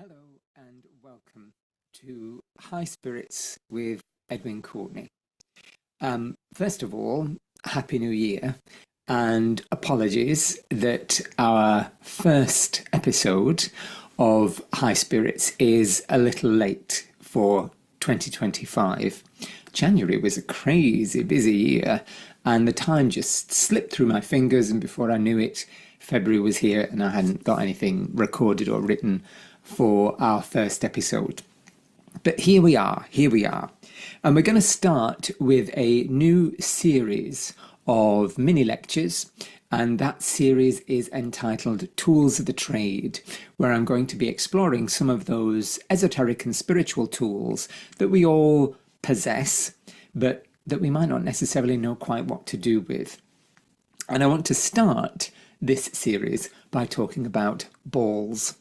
Hello and welcome to High Spirits with Edwin Courtenay. First of all, Happy New Year and apologies that our first episode of High Spirits is a little late for 2025. January was a crazy busy year and the time just slipped through my fingers, and before I knew it, February was here and I hadn't got anything recorded or written for our first episode. But here we are. And we're going to start with a new series of mini lectures, and that series is entitled Tools of the Trade, where I'm going to be exploring some of those esoteric and spiritual tools that we all possess, but that we might not necessarily know quite what to do with. And I want to start this series by talking about balls.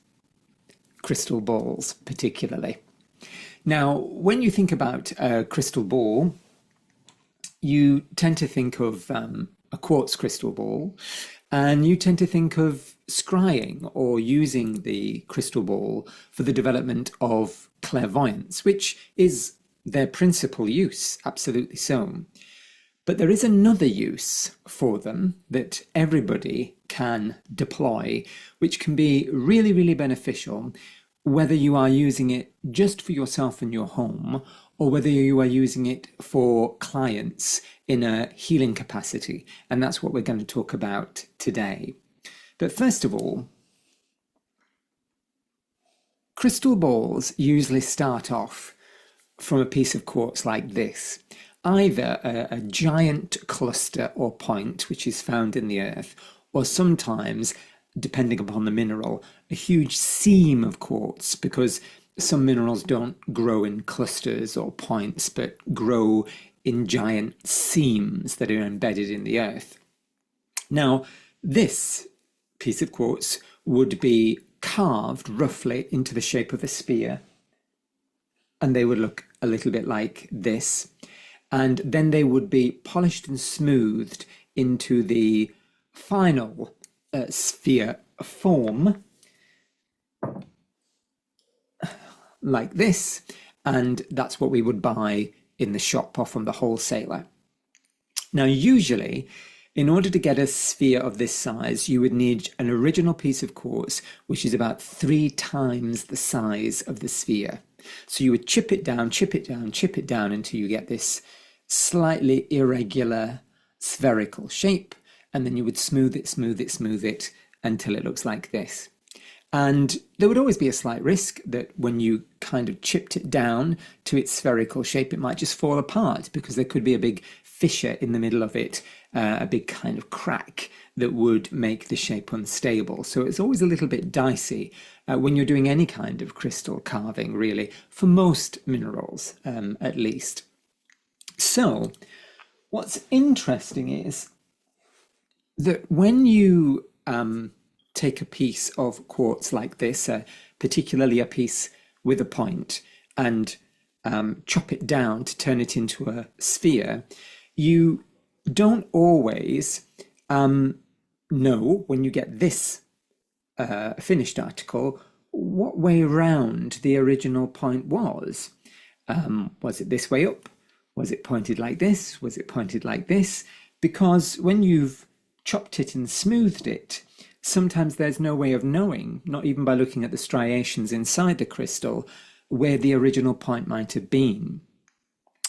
Crystal balls particularly. Now, when you think about a crystal ball, you tend to think of a quartz crystal ball, and you tend to think of scrying or using the crystal ball for the development of clairvoyance, which is their principal use, absolutely so. But there is another use for them that everybody can deploy, which can be really, really beneficial, whether you are using it just for yourself in your home or whether you are using it for clients in a healing capacity. And that's what we're going to talk about today. But first of all, crystal balls usually start off from a piece of quartz like this. Either a giant cluster or point, which is found in the earth, or sometimes, depending upon the mineral, a huge seam of quartz, because some minerals don't grow in clusters or points, but grow in giant seams that are embedded in the earth. Now, this piece of quartz would be carved roughly into the shape of a spear, and they would look a little bit like this. And then they would be polished and smoothed into the final sphere form, like this. And that's what we would buy in the shop or from the wholesaler. Now, usually, in order to get a sphere of this size, you would need an original piece of quartz, which is about 3 times the size of the sphere. So you would chip it down until you get this slightly irregular spherical shape, and then you would smooth it until it looks like this. And there would always be a slight risk that when you kind of chipped it down to its spherical shape, it might just fall apart because there could be a big fissure in the middle of it, a big kind of crack that would make the shape unstable. So it's always a little bit dicey when you're doing any kind of crystal carving, really, for most minerals at least. So what's interesting is that when you take a piece of quartz like this, particularly a piece with a point, and chop it down to turn it into a sphere, you don't always know when you get this finished article what way round the original point was. Was it this way up? Was it pointed like this? Was it pointed like this? Because when you've chopped it and smoothed it, sometimes there's no way of knowing, not even by looking at the striations inside the crystal, where the original point might have been.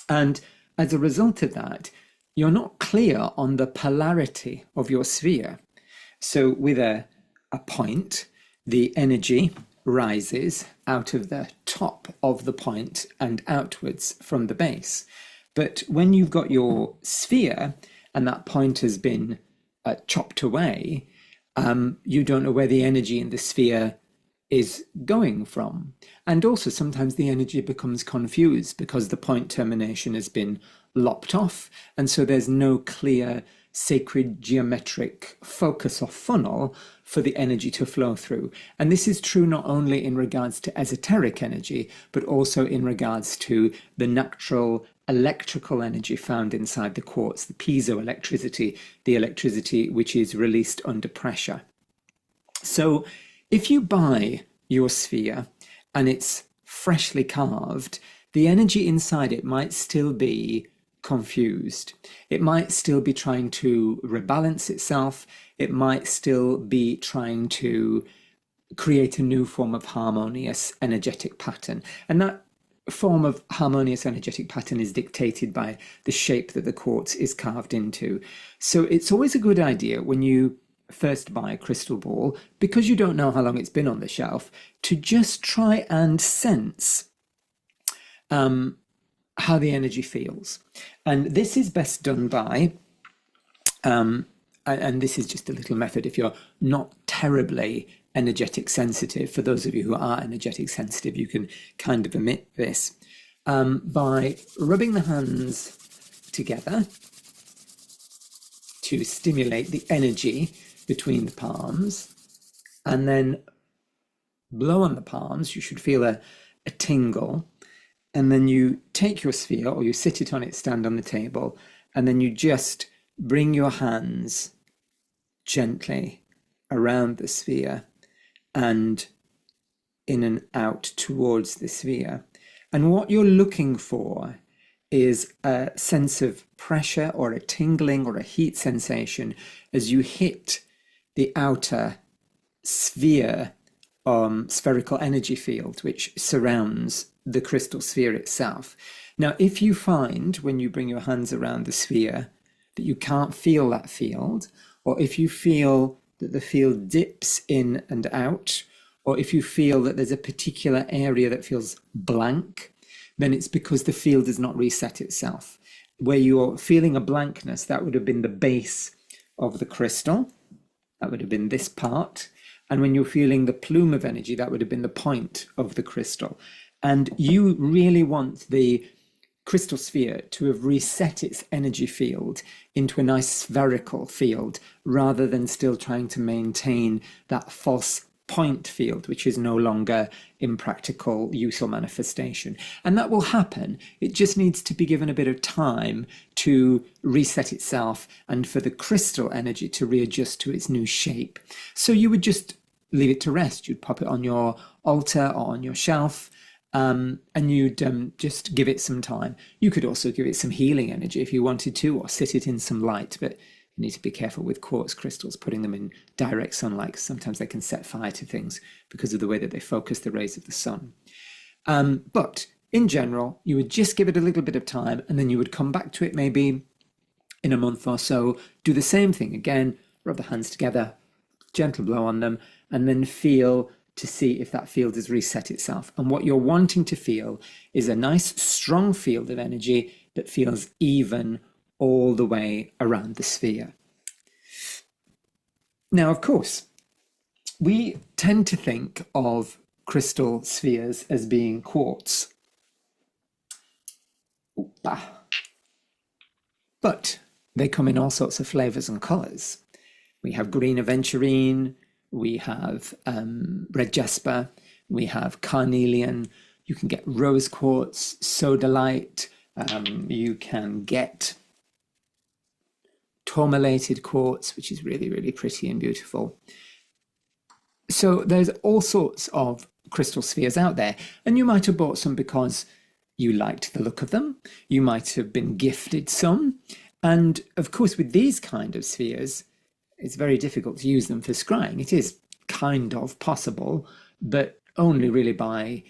And as a result of that, you're not clear on the polarity of your sphere. So with a point, the energy rises out of the top of the point and outwards from the base. But when you've got your sphere and that point has been chopped away, you don't know where the energy in the sphere is going from. And also sometimes the energy becomes confused because the point termination has been lopped off, and so there's no clear sacred geometric focus or funnel for the energy to flow through. And this is true not only in regards to esoteric energy, but also in regards to the natural electrical energy found inside the quartz, the piezoelectricity, the electricity which is released under pressure. So if you buy your sphere and it's freshly carved, the energy inside it might still be confused. It might still be trying to rebalance itself. It might still be trying to create a new form of harmonious energetic pattern. And that form of harmonious energetic pattern is dictated by the shape that the quartz is carved into. So it's always a good idea when you first buy a crystal ball, because you don't know how long it's been on the shelf, to just try and sense how the energy feels. And this is best done by, and this is just a little method if you're not terribly energetic sensitive. For those of you who are energetic sensitive, you can kind of omit this by rubbing the hands together to stimulate the energy between the palms, and then blow on the palms. You should feel a tingle. And then you take your sphere, or you sit it on its stand on the table, and then you just bring your hands gently around the sphere and in and out towards the sphere. And what you're looking for is a sense of pressure or a tingling or a heat sensation as you hit the outer sphere, spherical energy field, which surrounds the crystal sphere itself. Now, if you find when you bring your hands around the sphere that you can't feel that field, or if you feel that the field dips in and out, or if you feel that there's a particular area that feels blank, then it's because the field has not reset itself. Where you're feeling a blankness, that would have been the base of the crystal. That would have been this part. And when you're feeling the plume of energy, that would have been the point of the crystal. And you really want the crystal sphere to have reset its energy field into a nice spherical field, rather than still trying to maintain that false point field, which is no longer in practical use or manifestation. And that will happen. It just needs to be given a bit of time to reset itself and for the crystal energy to readjust to its new shape. So you would just leave it to rest. You'd pop it on your altar or on your shelf, and you'd just give it some time. You could also give it some healing energy if you wanted to, or sit it in some light, but you need to be careful with quartz crystals, putting them in direct sunlight, because sometimes they can set fire to things because of the way that they focus the rays of the sun. But in general, you would just give it a little bit of time, and then you would come back to it maybe in a month or so, do the same thing again, rub the hands together, gentle blow on them, and then feel to see if that field has reset itself. And what you're wanting to feel is a nice strong field of energy that feels even all the way around the sphere. Now, of course, we tend to think of crystal spheres as being quartz. But they come in all sorts of flavors and colors. We have green aventurine, we have red jasper, we have carnelian, you can get rose quartz, sodalite, you can get tourmalated quartz, which is really, really pretty and beautiful. So there's all sorts of crystal spheres out there, and you might have bought some because you liked the look of them. You might have been gifted some. And of course, with these kind of spheres, it's very difficult to use them for scrying. It is kind of possible, but only really by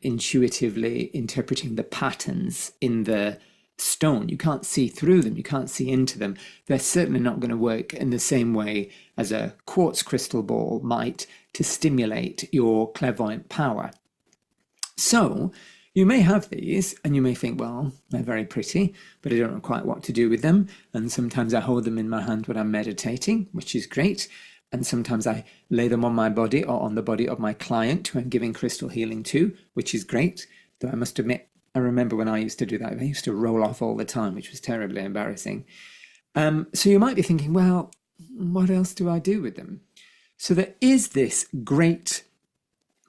intuitively interpreting the patterns in the stone. You can't see through them, you can't see into them. They're certainly not going to work in the same way as a quartz crystal ball might to stimulate your clairvoyant power. So you may have these and you may think, well, they're very pretty, but I don't know quite what to do with them. And sometimes I hold them in my hand when I'm meditating, which is great. And sometimes I lay them on my body or on the body of my client who I'm giving crystal healing to, which is great. Though I must admit, I remember when I used to do that, they used to roll off all the time, which was terribly embarrassing. So you might be thinking, well, what else do I do with them? So there is this great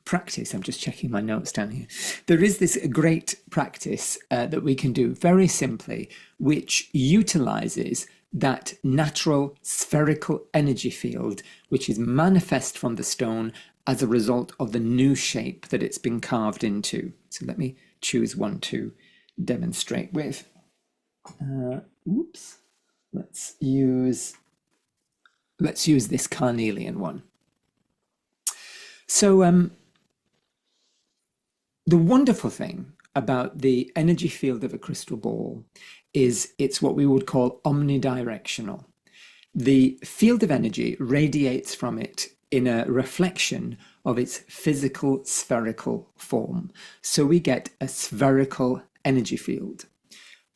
practice. I'm just checking my notes down here. There is this great practice that we can do very simply, which utilizes that natural spherical energy field, which is manifest from the stone as a result of the new shape that it's been carved into. So let me choose one to demonstrate with. Oops. Let's use this carnelian one. So the wonderful thing about the energy field of a crystal ball is it's what we would call omnidirectional. The field of energy radiates from it in a reflection of its physical spherical form. So we get a spherical energy field.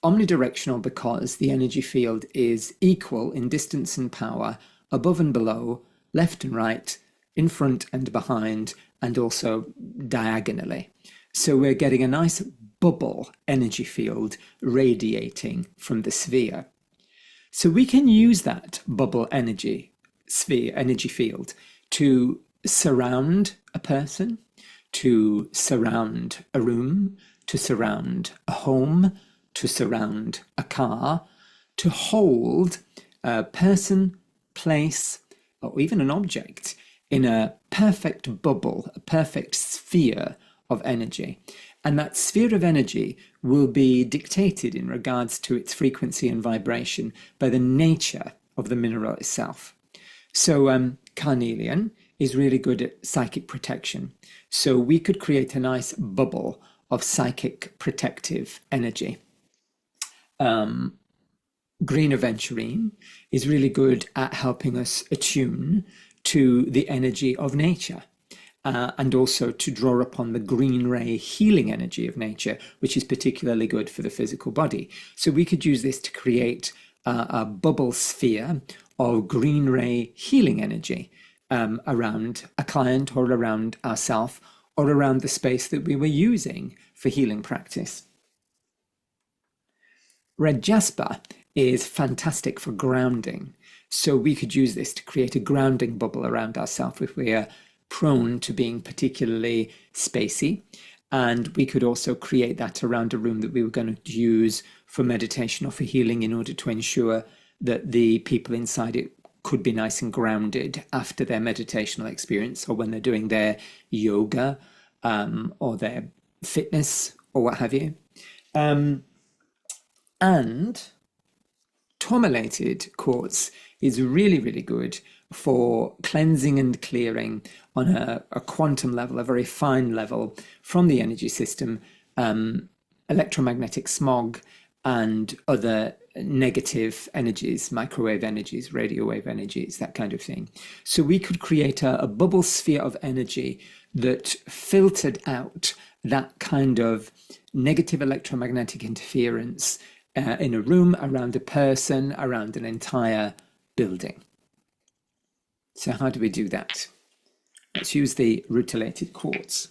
Omnidirectional because the energy field is equal in distance and power, above and below, left and right, in front and behind, and also diagonally. So we're getting a nice bubble energy field radiating from the sphere. So we can use that bubble energy field to surround a person, to surround a room, to surround a home, to surround a car, to hold a person, place, or even an object in a perfect bubble, a perfect sphere of energy. And that sphere of energy will be dictated in regards to its frequency and vibration by the nature of the mineral itself. So carnelian is really good at psychic protection. So we could create a nice bubble of psychic protective energy. Green aventurine is really good at helping us attune to the energy of nature. And also to draw upon the green ray healing energy of nature, which is particularly good for the physical body. So we could use this to create a bubble sphere of green ray healing energy around a client or around ourselves or around the space that we were using for healing practice. Red jasper is fantastic for grounding. So we could use this to create a grounding bubble around ourselves if we are prone to being particularly spacey. And we could also create that around a room that we were going to use for meditation or for healing in order to ensure that the people inside it could be nice and grounded after their meditational experience or when they're doing their yoga or their fitness or what have you. And tourmalated quartz is really, really good for cleansing and clearing on a quantum level, a very fine level from the energy system, electromagnetic smog and other negative energies, microwave energies, radio wave energies, that kind of thing. So we could create a bubble sphere of energy that filtered out that kind of negative electromagnetic interference in a room, around a person, around an entire building. So how do we do that? Let's use the rutilated quartz.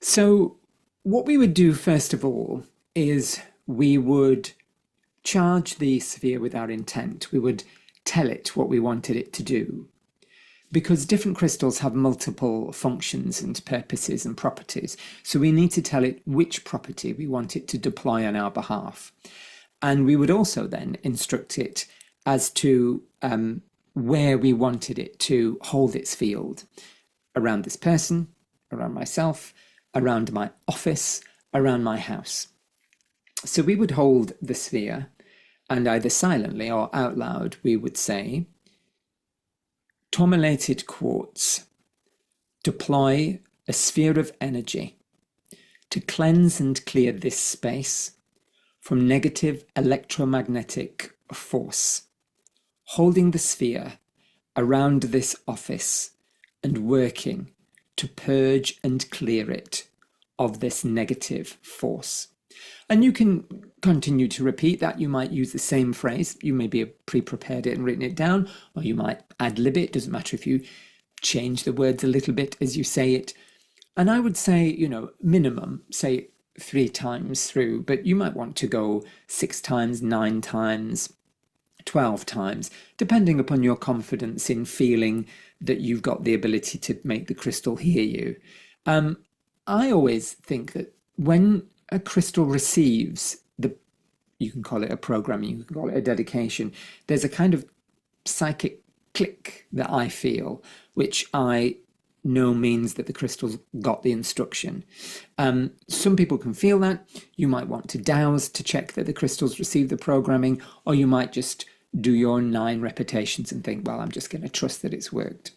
So what we would do first of all is we would charge the sphere with our intent. We would tell it what we wanted it to do. Because different crystals have multiple functions and purposes and properties. So we need to tell it which property we want it to deploy on our behalf. And we would also then instruct it as to where we wanted it to hold its field. Around this person, around myself, around my office, around my house. So we would hold the sphere and either silently or out loud we would say, tourmalated quartz, deploy a sphere of energy to cleanse and clear this space from negative electromagnetic force, holding the sphere around this office and working to purge and clear it of this negative force. And you can continue to repeat that. You might use the same phrase. You maybe have pre-prepared it and written it down, or you might ad-lib it. Doesn't matter if you change the words a little bit as you say it. And I would say, minimum, say 3 times through, but you might want to go 6 times, 9 times, 12 times, depending upon your confidence in feeling that you've got the ability to make the crystal hear you. I always think that when a crystal receives you can call it a program, you can call it a dedication, there's a kind of psychic click that I feel, which I know means that the crystal's got the instruction. Some people can feel that. You might want to dowse to check that the crystals receive the programming, or you might just do your 9 repetitions and think, well, I'm just going to trust that it's worked.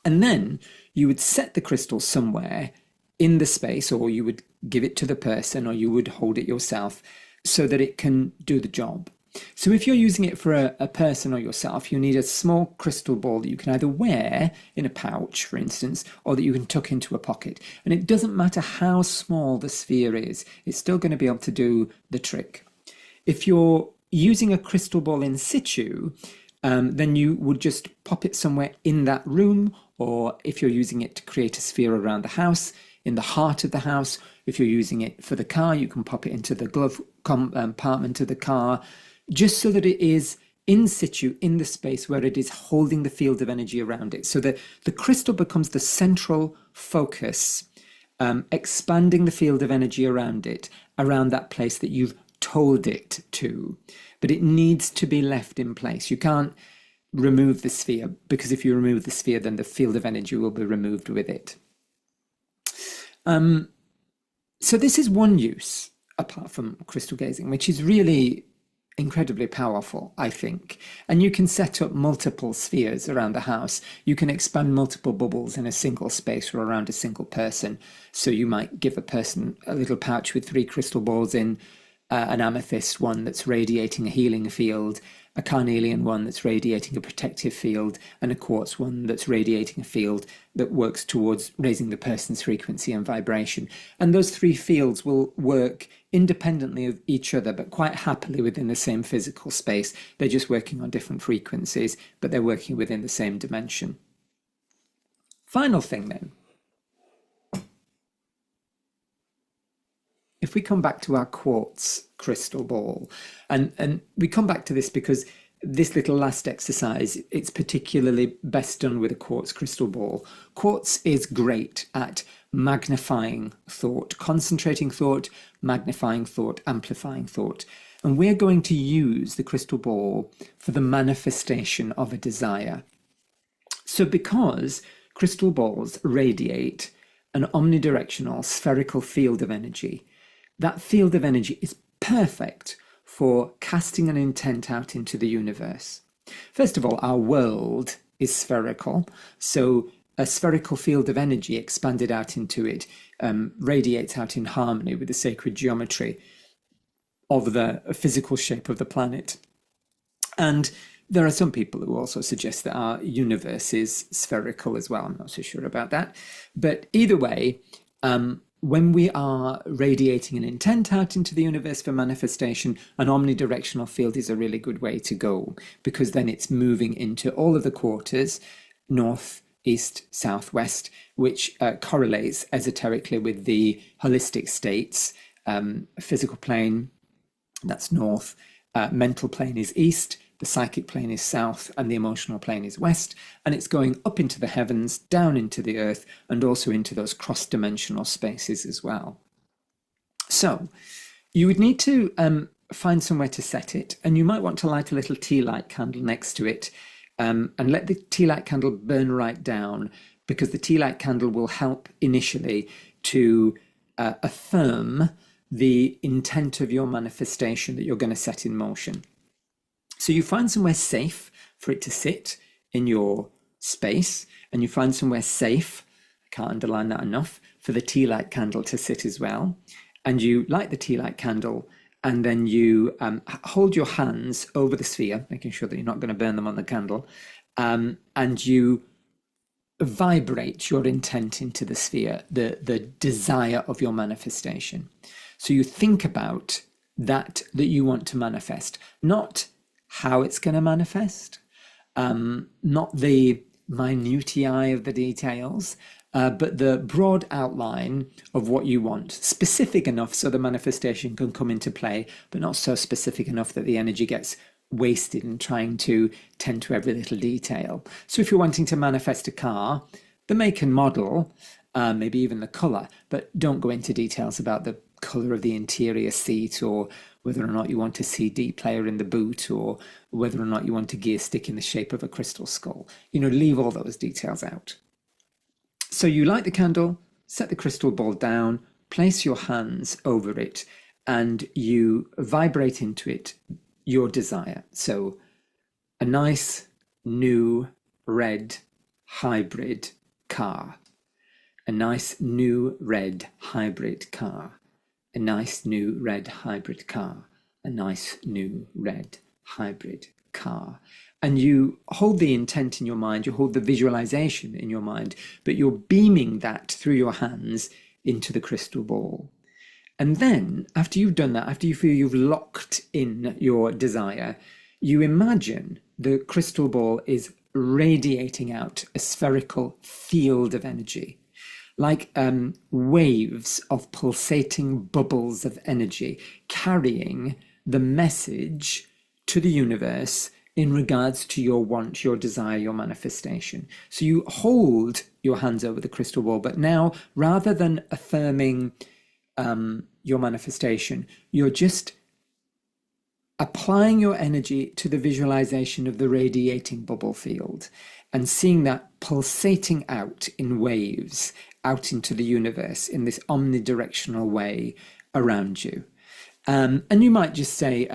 And then you would set the crystal somewhere in the space, or you would give it to the person, or you would hold it yourself so that it can do the job. So if you're using it for a person or yourself, you need a small crystal ball that you can either wear in a pouch, for instance, or that you can tuck into a pocket. And it doesn't matter how small the sphere is, it's still going to be able to do the trick. If you're using a crystal ball in situ, then you would just pop it somewhere in that room, or if you're using it to create a sphere around the house, in the heart of the house. If you're using it for the car, you can pop it into the glove compartment of the car, just so that it is in situ in the space where it is holding the field of energy around it. So that the crystal becomes the central focus, expanding the field of energy around it, around that place that you've told it to. But it needs to be left in place. You can't remove the sphere, because if you remove the sphere, then the field of energy will be removed with it. So this is one use, apart from crystal gazing, which is really incredibly powerful, I think. And you can set up multiple spheres around the house. You can expand multiple bubbles in a single space or around a single person. So you might give a person a little pouch with 3 crystal balls in, an amethyst one that's radiating a healing field, a carnelian one that's radiating a protective field, and a quartz one that's radiating a field that works towards raising the person's frequency and vibration. And those 3 fields will work independently of each other, but quite happily within the same physical space. They're just working on different frequencies, but they're working within the same dimension. Final thing then. If we come back to our quartz crystal ball, and we come back to this because this little last exercise, it's particularly best done with a quartz crystal ball. Quartz is great at magnifying thought, concentrating thought, magnifying thought, amplifying thought. And we're going to use the crystal ball for the manifestation of a desire. So because crystal balls radiate an omnidirectional spherical field of energy, that field of energy is perfect for casting an intent out into the universe. First of all, our world is spherical, so a spherical field of energy expanded out into it radiates out in harmony with the sacred geometry of the physical shape of the planet. And there are some people who also suggest that our universe is spherical as well. I'm not so sure about that. But either way, when we are radiating an intent out into the universe for manifestation, an omnidirectional field is a really good way to go, because then it's moving into all of the quarters, north, east, south, west, which correlates esoterically with the holistic states. Physical plane, that's north, mental plane is east, the psychic plane is south, and the emotional plane is west, and it's going up into the heavens, down into the earth, and also into those cross-dimensional spaces as well. So you would need to find somewhere to set it, and you might want to light a little tea light candle next to it, and let the tea light candle burn right down, because the tea light candle will help initially to affirm the intent of your manifestation that you're going to set in motion. So you find somewhere safe for it to sit in your space, and you find somewhere safe, I can't underline that enough, for the tea light candle to sit as well. And you light the tea light candle, and then you hold your hands over the sphere, making sure that you're not going to burn them on the candle, and you vibrate your intent into the sphere, the desire of your manifestation. So you think about that you want to manifest, not how it's going to manifest, not the minutiae of the details, but the broad outline of what you want, specific enough so the manifestation can come into play, but not so specific enough that the energy gets wasted in trying to tend to every little detail. So if you're wanting to manifest a car, the make and model, maybe even the colour, but don't go into details about the colour of the interior seat or whether or not you want a CD player in the boot, or whether or not you want a gear stick in the shape of a crystal skull. Leave all those details out. So you light the candle, set the crystal ball down, place your hands over it, and you vibrate into it your desire. So a nice new red hybrid car, a nice new red hybrid car, a nice new red hybrid car, a nice new red hybrid car. And you hold the intent in your mind, you hold the visualization in your mind, but you're beaming that through your hands into the crystal ball. And then, after you've done that, after you feel you've locked in your desire, you imagine the crystal ball is radiating out a spherical field of energy, like waves of pulsating bubbles of energy, carrying the message to the universe in regards to your want, your desire, your manifestation. So you hold your hands over the crystal ball, but now, rather than affirming your manifestation, you're just applying your energy to the visualization of the radiating bubble field and seeing that pulsating out in waves out into the universe in this omnidirectional way around you. And you might just say,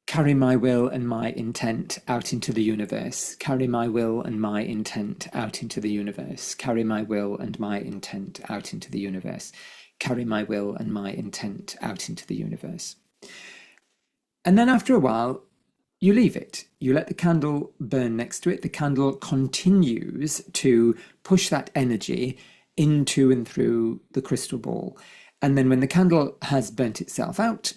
carry my will and my intent out into the universe. Carry my will and my intent out into the universe. Carry my will and my intent out into the universe. Carry my will and my intent out into the universe. And then after a while, you leave it. You let the candle burn next to it. The candle continues to push that energy into and through the crystal ball. And then when the candle has burnt itself out,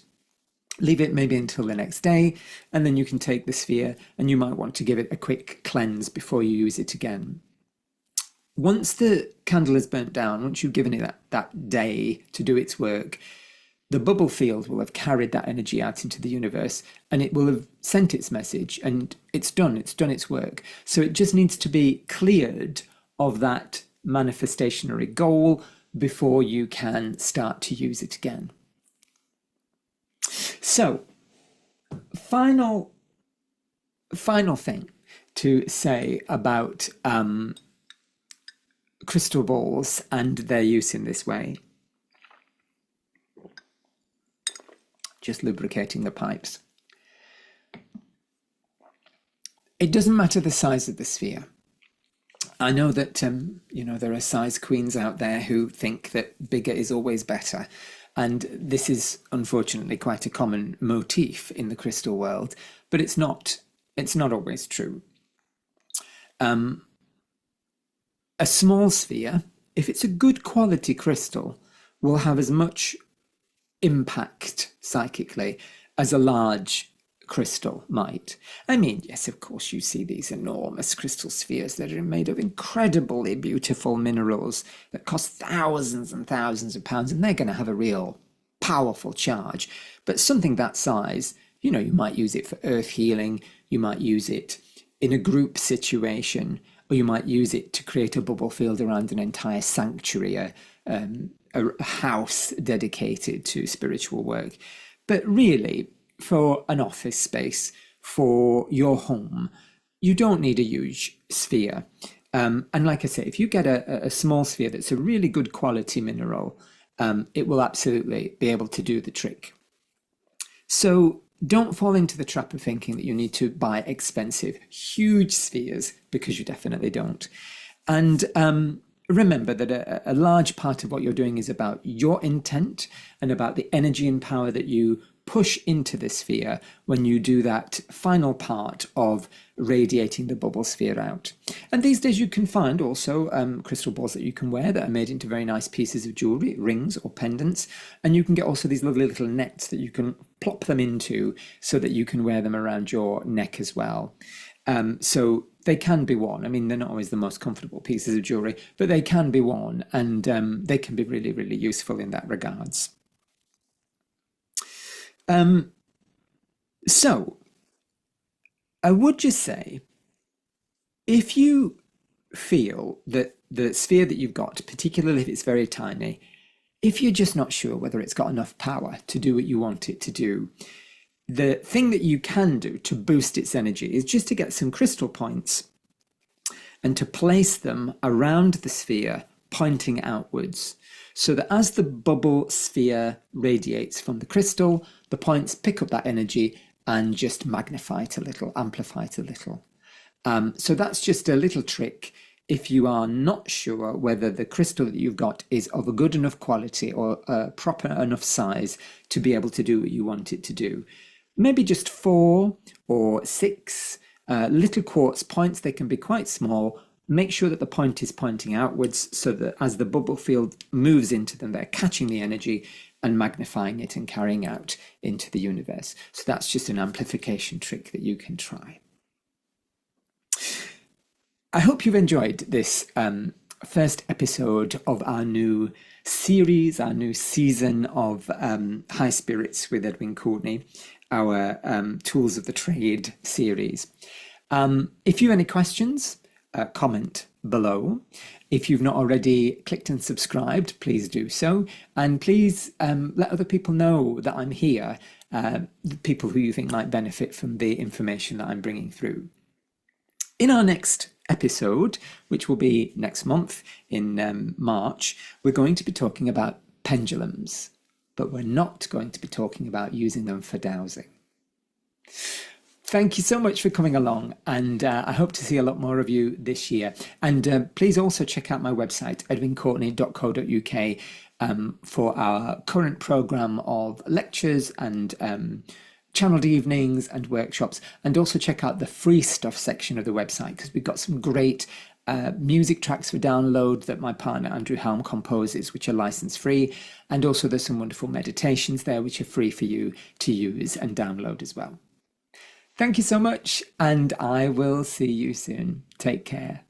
leave it maybe until the next day, and then you can take the sphere and you might want to give it a quick cleanse before you use it again. Once the candle is burnt down, once you've given it that day to do its work, the bubble field will have carried that energy out into the universe, and it will have sent its message, and it's done its work. So it just needs to be cleared of that manifestationary goal before you can start to use it again. So, final thing to say about crystal balls and their use in this way. Just lubricating the pipes. It doesn't matter the size of the sphere. I know that there are size queens out there who think that bigger is always better, and this is unfortunately quite a common motif in the crystal world. But it's not always true. A small sphere, if it's a good quality crystal, will have as much impact psychically as a large crystal might. I mean, yes, of course, you see these enormous crystal spheres that are made of incredibly beautiful minerals that cost thousands and thousands of pounds, and they're going to have a real powerful charge. But something that size, you might use it for earth healing, you might use it in a group situation, or you might use it to create a bubble field around an entire sanctuary, a house dedicated to spiritual work. But really, for an office space, for your home, you don't need a huge sphere. And like I say, if you get a small sphere that's a really good quality mineral, it will absolutely be able to do the trick. So don't fall into the trap of thinking that you need to buy expensive, huge spheres, because you definitely don't. And remember that a large part of what you're doing is about your intent and about the energy and power that you push into the sphere when you do that final part of radiating the bubble sphere out. And these days you can find also crystal balls that you can wear that are made into very nice pieces of jewelry, rings or pendants. And you can get also these lovely little nets that you can plop them into so that you can wear them around your neck as well. So they can be worn. I mean, they're not always the most comfortable pieces of jewelry, but they can be worn, and they can be really, really useful in that regards. So I would just say, if you feel that the sphere that you've got, particularly if it's very tiny, If you're just not sure whether it's got enough power to do what you want it to do, the thing that you can do to boost its energy is just to get some crystal points and to place them around the sphere, pointing outwards, so that as the bubble sphere radiates from the crystal, the points pick up that energy and just magnify it a little, amplify it a little. So that's just a little trick if you are not sure whether the crystal that you've got is of a good enough quality or a proper enough size to be able to do what you want it to do. Maybe just 4 or 6 little quartz points. They can be quite small. Make sure that the point is pointing outwards so that as the bubble field moves into them, they're catching the energy and magnifying it and carrying out into the universe. So that's just an amplification trick that you can try. I hope you've enjoyed this first episode of our new series, our new season of High Spirits with Edwin Courtenay, our Tools of the Trade series. If you have any questions, comment below. If you've not already clicked and subscribed, please do so. And please let other people know that I'm here, people who you think might benefit from the information that I'm bringing through. In our next episode, which will be next month in March, we're going to be talking about pendulums, but we're not going to be talking about using them for dowsing. Thank you so much for coming along, and I hope to see a lot more of you this year. And please also check out my website, edwincourtenay.co.uk, for our current programme of lectures and channeled evenings and workshops, and also check out the free stuff section of the website, because we've got some great music tracks for download that my partner Andrew Helm composes, which are license free, and also there's some wonderful meditations there which are free for you to use and download as well. Thank you so much, and I will see you soon. Take care.